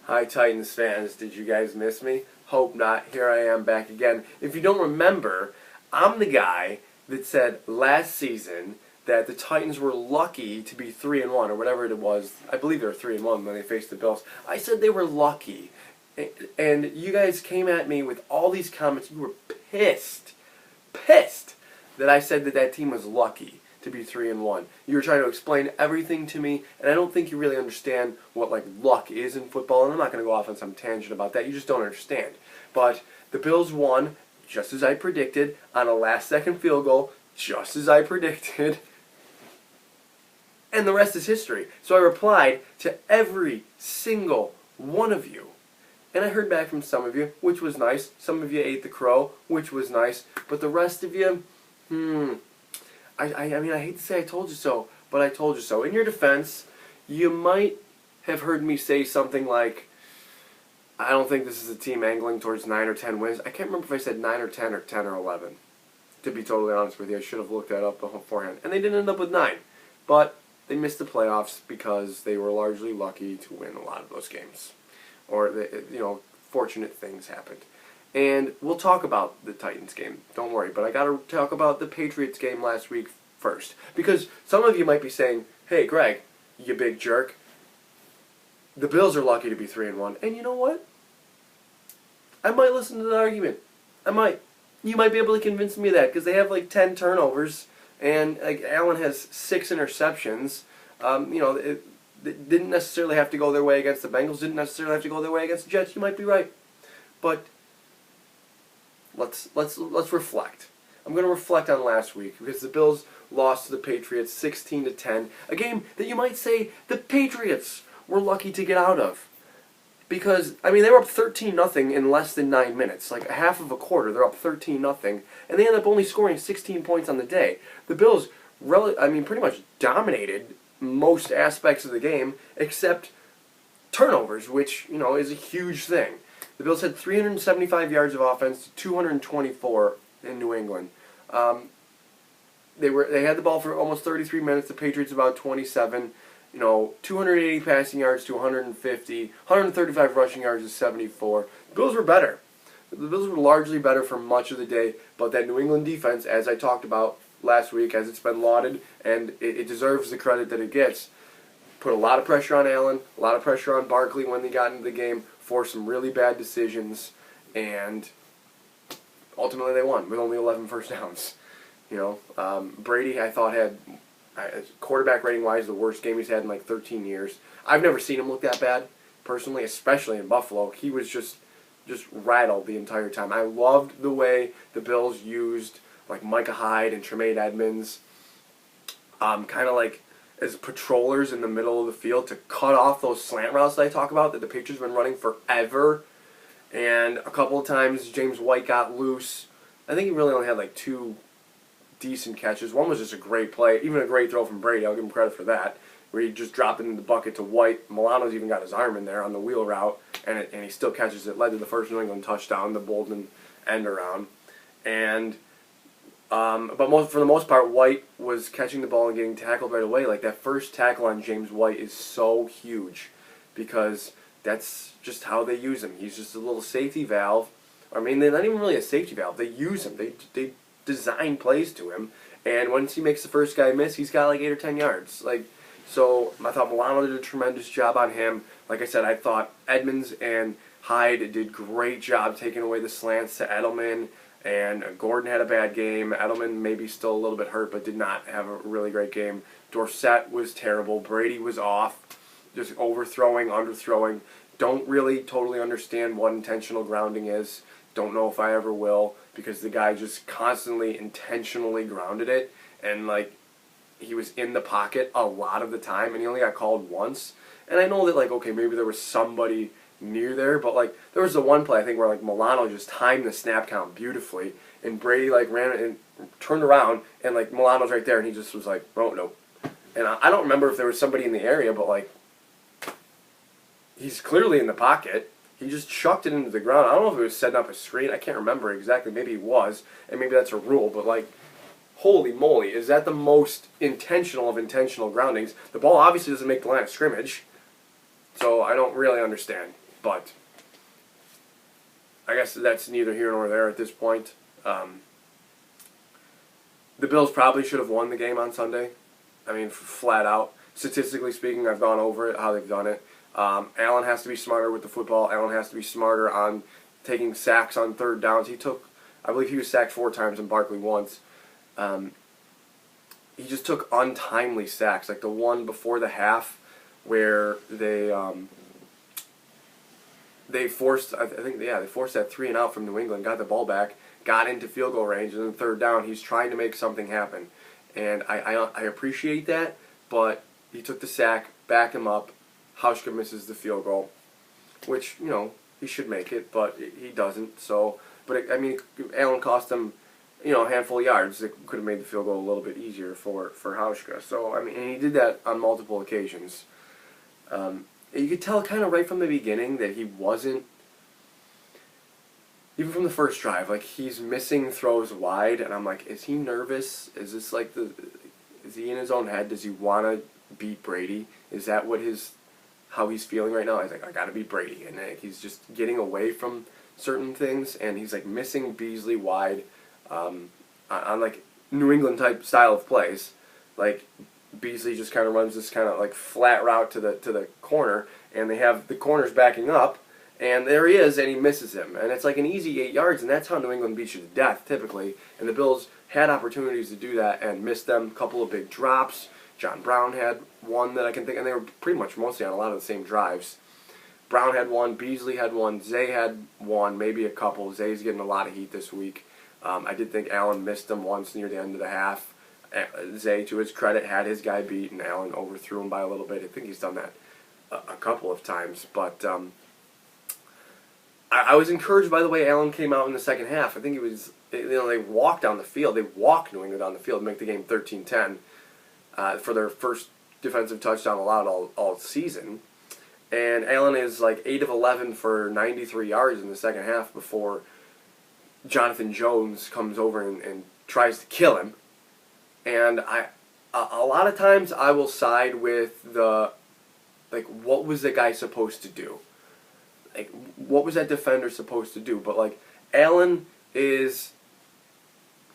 Hi Titans fans, did you guys miss me? Hope not. Here I am back again. If you don't remember, I'm the guy that said last season that the Titans were lucky to be 3-1 or whatever it was. I believe they were 3-1 when they faced the Bills. I said they were lucky. And you guys came at me with all these comments. You were pissed that I said that team was lucky to be 3-1. You were trying to explain everything to me, and I don't think you really understand what luck is in football, and I'm not going to go off on some tangent about that. You just don't understand. But the Bills won, just as I predicted, on a last-second field goal, just as I predicted, and the rest is history. So I replied to every single one of you. And I heard back from some of you, which was nice. Some of you ate the crow, which was nice. But the rest of you, I mean, I hate to say I told you so, but I told you so. In your defense, you might have heard me say something like, I don't think this is a team angling towards 9 or 10 wins. I can't remember if I said 9 or 10 or 10 or 11. To be totally honest with you, I should have looked that up beforehand. And they didn't end up with 9. But they missed the playoffs because they were largely lucky to win a lot of those games. Or, fortunate things happened. And we'll talk about the Titans game, don't worry. But I got to talk about the Patriots game last week first. Because some of you might be saying, hey, Greg, you big jerk, the Bills are lucky to be 3-1. And you know what? I might listen to the argument. I might. You might be able to convince me of that because they have 10 turnovers. And Allen has 6 interceptions. It didn't necessarily have to go their way against the Bengals. Didn't necessarily have to go their way against the Jets. You might be right, but let's reflect. I'm going to reflect on last week because the Bills lost to the Patriots 16-10, a game that you might say the Patriots were lucky to get out of. Because, I mean, they were up 13-0 in less than 9 minutes. Like a half of a quarter, they're up 13-0, and they ended up only scoring 16 points on the day. The Bills, pretty much dominated most aspects of the game, except turnovers, which, is a huge thing. The Bills had 375 yards of offense, 224 in New England. They had the ball for almost 33 minutes. The Patriots about 27. 280 passing yards to 150, 135 rushing yards to 74. The Bills were better. The Bills were largely better for much of the day, but that New England defense, as I talked about last week, as it's been lauded, and it deserves the credit that it gets, put a lot of pressure on Allen, a lot of pressure on Barkley when they got into the game, forced some really bad decisions, and ultimately they won with only 11 first downs. Brady, I thought, had quarterback rating-wise, the worst game he's had in 13 years. I've never seen him look that bad, personally, especially in Buffalo. He was just rattled the entire time. I loved the way the Bills used Micah Hyde and Tremaine Edmonds, kind of as patrollers in the middle of the field to cut off those slant routes that I talk about that the Patriots have been running forever. And a couple of times James White got loose. I think he really only had 2 decent catches. One was just a great play, even a great throw from Brady. I'll give him credit for that, where he just dropped it in the bucket to White. Milano's even got his arm in there on the wheel route, and he still catches it. Led to the first New England touchdown, the Bolden end around. And for the most part, White was catching the ball and getting tackled right away. That first tackle on James White is so huge because that's just how they use him. He's just a little safety valve. They're not even really a safety valve. They use him. They design plays to him, and once he makes the first guy miss, he's got 8 or 10 yards. So I thought Milano did a tremendous job on him. Like I said, I thought Edmonds and Hyde did great job taking away the slants to Edelman. And Gordon had a bad game. Edelman maybe still a little bit hurt, but did not have a really great game. Dorsett was terrible. Brady was off, just overthrowing, underthrowing. Don't really totally understand what intentional grounding is. Don't know if I ever will, because the guy just constantly intentionally grounded it. And, he was in the pocket a lot of the time, and he only got called once. And I know that, okay, maybe there was somebody near there, but there was the one play I think where Milano just timed the snap count beautifully, and Brady ran and turned around, and Milano's right there, and he just was oh no. And I don't remember if there was somebody in the area, but he's clearly in the pocket. He just chucked it into the ground. I don't know if he was setting up a screen. I can't remember exactly. Maybe he was, and maybe that's a rule, but holy moly, is that the most intentional of intentional groundings? The ball obviously doesn't make the line of scrimmage, so I don't really understand. But I guess that's neither here nor there at this point. The Bills probably should have won the game on Sunday. I mean, flat out. Statistically speaking, I've gone over it, how they've done it. Allen has to be smarter with the football. Allen has to be smarter on taking sacks on third downs. I believe he was sacked 4 times and Barkley once. He just took untimely sacks, like the one before the half where they forced, they forced that 3 and out from New England, got the ball back, got into field goal range, and then third down, he's trying to make something happen. And I appreciate that, but he took the sack, back him up, Hauschka misses the field goal, which, he should make it, but he doesn't. So, Allen cost him, a handful of yards that could have made the field goal a little bit easier for Hauschka. So, and he did that on multiple occasions. You could tell kind of right from the beginning that he wasn't, even from the first drive, like he's missing throws wide, and I'm like, is he nervous? Is this like is he in his own head? Does he want to beat Brady? Is that how he's feeling right now? He's like, I got to beat Brady, and he's just getting away from certain things, and he's like missing Beasley wide on like New England type style of plays. Like Beasley just kind of runs this kind of like flat route to the corner, and they have the corners backing up, and there he is, and he misses him, and it's like an easy 8 yards, and that's how New England beats you to death typically. And the Bills had opportunities to do that and missed them. A couple of big drops. John Brown had one that I can think, and they were pretty much mostly on a lot of the same drives. Brown had one, Beasley had one, Zay had one, maybe a couple. Zay's getting a lot of heat this week. I did think Allen missed him once near the end of the half. Zay, to his credit, had his guy beat, and Allen overthrew him by a little bit. I think he's done that a couple of times. But I was encouraged by the way Allen came out in the second half. I think it was, they walked down the field. They walked New England down the field to make the game 13-10 for their first defensive touchdown allowed all season. And Allen is like 8 of 11 for 93 yards in the second half before Jonathan Jones comes over and tries to kill him. And a lot of times I will side with what was the guy supposed to do? Like, what was that defender supposed to do? But, like, Allen is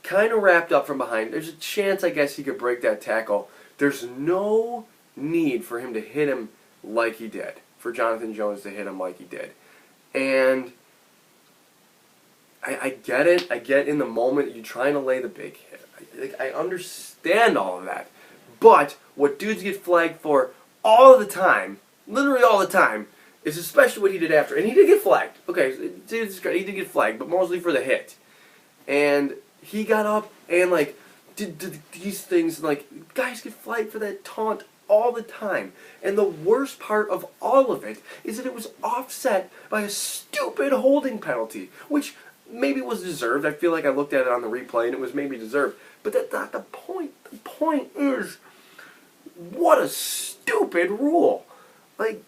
kind of wrapped up from behind. There's a chance, I guess, he could break that tackle. There's no need for him to hit him like he did, for Jonathan Jones to hit him like he did. And I get it. I get in the moment you're trying to lay the big hit. I understand all of that. But what dudes get flagged for all the time, literally all the time, is especially what he did after. And he did get flagged. Okay, he did get flagged, but mostly for the hit. And he got up and, like, did these things. And, like, guys get flagged for that taunt all the time. And the worst part of all of it is that it was offset by a stupid holding penalty, which maybe was deserved. I feel like I looked at it on the replay and it was maybe deserved. But that's not the point. The point is, what a stupid rule. Like,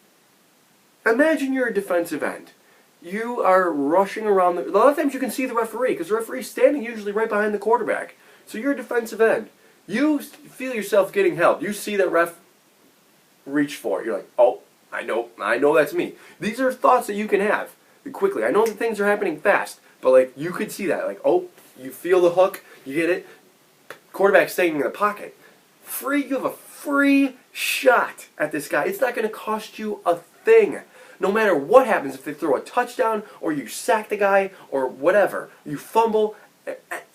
imagine you're a defensive end. You are rushing around. A lot of times you can see the referee because the referee's standing usually right behind the quarterback. So you're a defensive end. You feel yourself getting held. You see that ref reach for it. You're like, oh, I know that's me. These are thoughts that you can have quickly. I know that things are happening fast, but like you could see that. Like, oh, you feel the hook, you hit it. Quarterback staying in the pocket. You have a free shot at this guy. It's not going to cost you a thing. No matter what happens, if they throw a touchdown or you sack the guy or whatever, you fumble,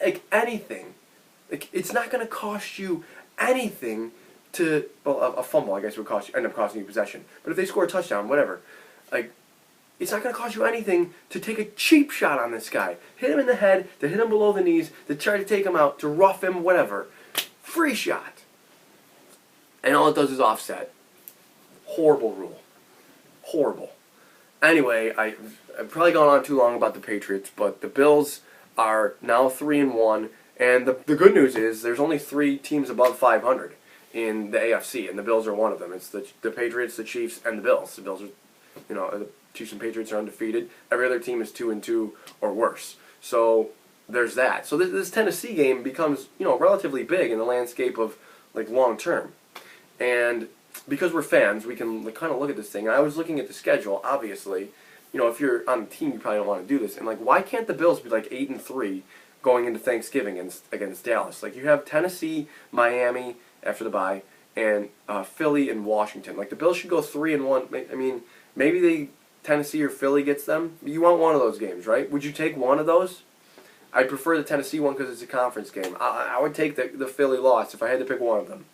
like anything, like it's not going to cost you anything to, well, a fumble I guess would end up costing you possession. But if they score a touchdown, whatever, like it's not going to cost you anything to take a cheap shot on this guy, hit him in the head, to hit him below the knees, to try to take him out, to rough him, whatever. Free shot. And all it does is offset. Horrible rule. Horrible. Anyway, I've probably gone on too long about the Patriots, but the Bills are now 3-1, and the good news is there's only 3 teams above 500 in the AFC, and the Bills are one of them. It's the Patriots, the Chiefs, and the Bills. The Bills are, the Chiefs and Patriots are undefeated. Every other team is 2-2 or worse. So there's that. So this Tennessee game becomes, relatively big in the landscape of like long term. And because we're fans, we can kind of look at this thing. I was looking at the schedule, obviously, if you're on the team, you probably don't want to do this. And like, why can't the Bills be like 8-3 going into Thanksgiving against Dallas? Like, you have Tennessee, Miami after the bye, and Philly and Washington. Like, the Bills should go 3-1. I mean, maybe Tennessee or Philly gets them. You want one of those games, right? Would you take one of those? I'd prefer the Tennessee one because it's a conference game. I would take the Philly loss if I had to pick one of them.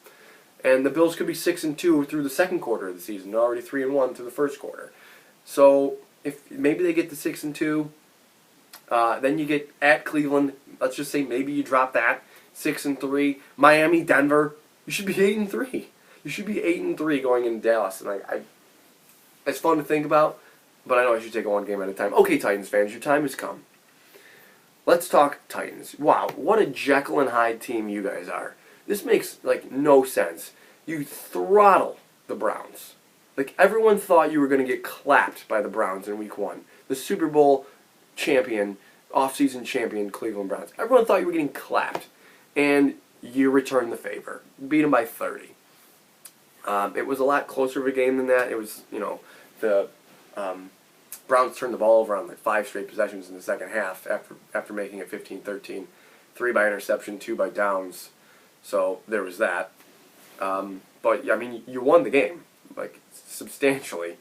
And the Bills could be 6-2 through the second quarter of the season. They're already 3-1 through the first quarter. So if maybe they get to 6-2, then you get at Cleveland. Let's just say maybe you drop that 6-3. Miami, Denver. You should be 8-3. You should be 8-3 going into Dallas. And it's fun to think about, but I know I should take it one game at a time. Okay, Titans fans, your time has come. Let's talk Titans. Wow, what a Jekyll and Hyde team you guys are. This makes, like, no sense. You throttle the Browns. Like, everyone thought you were going to get clapped by the Browns in Week 1. The Super Bowl champion, off-season champion Cleveland Browns. Everyone thought you were getting clapped. And you returned the favor. Beat them by 30. It was a lot closer of a game than that. It was, the Browns turned the ball over on like 5 straight possessions in the second half after making it 15-13. 3 by interception, 2 by downs. So there was that. But, I mean, you won the game, like, substantially.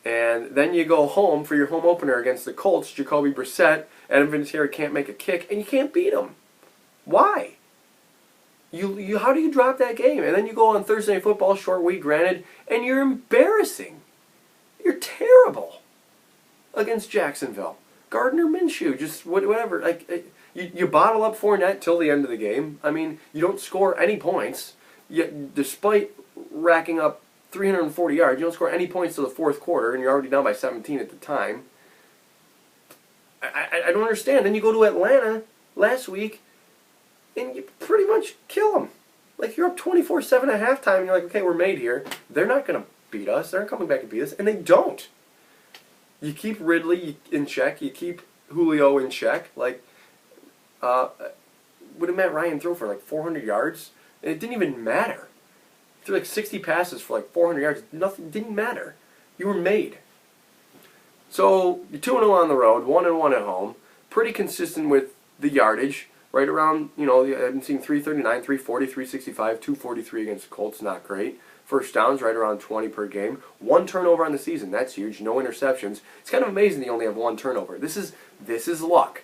And then you go home for your home opener against the Colts. Jacoby Brissett, Adam Vinatieri can't make a kick, and you can't beat him. Why? How do you drop that game? And then you go on Thursday Night Football, short week, granted, and you're embarrassing. You're terrible against Jacksonville. Gardner Minshew, just whatever. Like, you bottle up Fournette till the end of the game. I mean, you don't score any points. Yet, despite racking up 340 yards, you don't score any points till the fourth quarter, and you're already down by 17 at the time. I don't understand. Then you go to Atlanta last week, and you pretty much kill them. Like, you're up 24-7 at halftime, and you're like, okay, we're made here. They're not going to beat us. They're not coming back to beat us, and they don't. You keep Ridley in check. You keep Julio in check. Like, what did Matt Ryan throw for, like 400 yards? And it didn't even matter. He threw like 60 passes for like 400 yards. Nothing didn't matter. You were made. So, you're 2-0 on the road, 1-1 at home. Pretty consistent with the yardage. Right around, I've been seeing 339, 340, 365, 243 against the Colts. Not great. First downs, right around 20 per game. 1 turnover on the season. That's huge. No interceptions. It's kind of amazing that you only have 1 turnover. This is luck.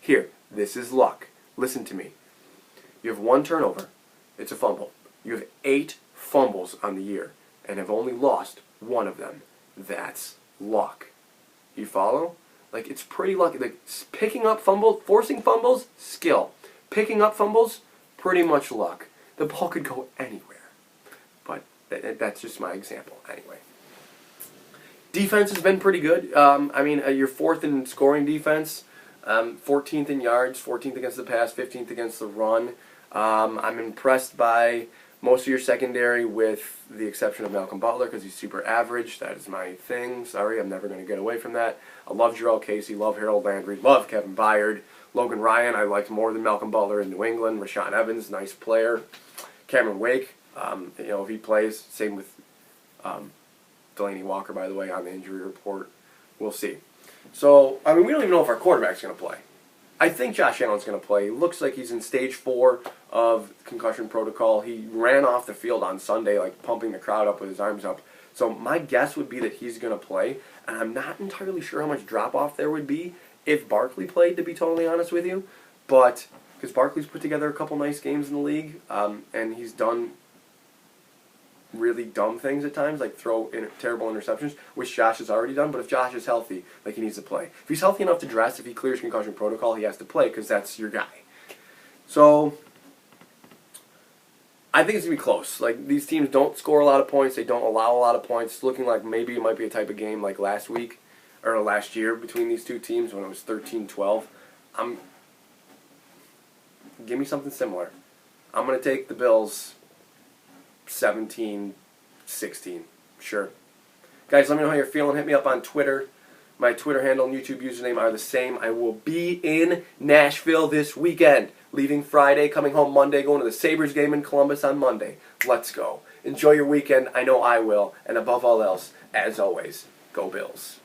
Here, this is luck. Listen to me. You have 1 turnover. It's a fumble. You have 8 fumbles on the year and have only lost 1 of them. That's luck. You follow? Like, it's pretty lucky. Like, picking up fumbles, forcing fumbles, skill. Picking up fumbles, pretty much luck. The ball could go anywhere. But that's just my example. Anyway. Defense has been pretty good. You're 4th in scoring defense, 14th in yards, 14th against the pass, 15th against the run. I'm impressed by most of your secondary with the exception of Malcolm Butler because he's super average. That is my thing. Sorry, I'm never going to get away from that. I love Jarrell Casey, love Harold Landry, love Kevin Byard. Logan Ryan I liked more than Malcolm Butler in New England. Rashaan Evans, nice player. Cameron Wake, if he plays, same with Delaney Walker, by the way, on the injury report. We'll see. So, we don't even know if our quarterback's going to play. I think Josh Allen's going to play. He looks like he's in stage 4 of concussion protocol. He ran off the field on Sunday, like pumping the crowd up with his arms up. So my guess would be that he's going to play. And I'm not entirely sure how much drop-off there would be if Barkley played, to be totally honest with you. But, because Barkley's put together a couple nice games in the league, and he's done really dumb things at times, like throw terrible interceptions, which Josh has already done. But if Josh is healthy, like, he needs to play. If he's healthy enough to dress, if he clears concussion protocol, he has to play because that's your guy. So I think it's going to be close. Like, these teams don't score a lot of points. They don't allow a lot of points. It's looking like maybe it might be a type of game like last week or last year between these two teams when it was 13-12. Give me something similar. I'm going to take the Bills 17-16. Sure. Guys, let me know how you're feeling. Hit me up on Twitter. My Twitter handle and YouTube username are the same. I will be in Nashville this weekend. Leaving Friday, coming home Monday, going to the Sabres game in Columbus on Monday. Let's go. Enjoy your weekend. I know I will. And above all else, as always, go Bills.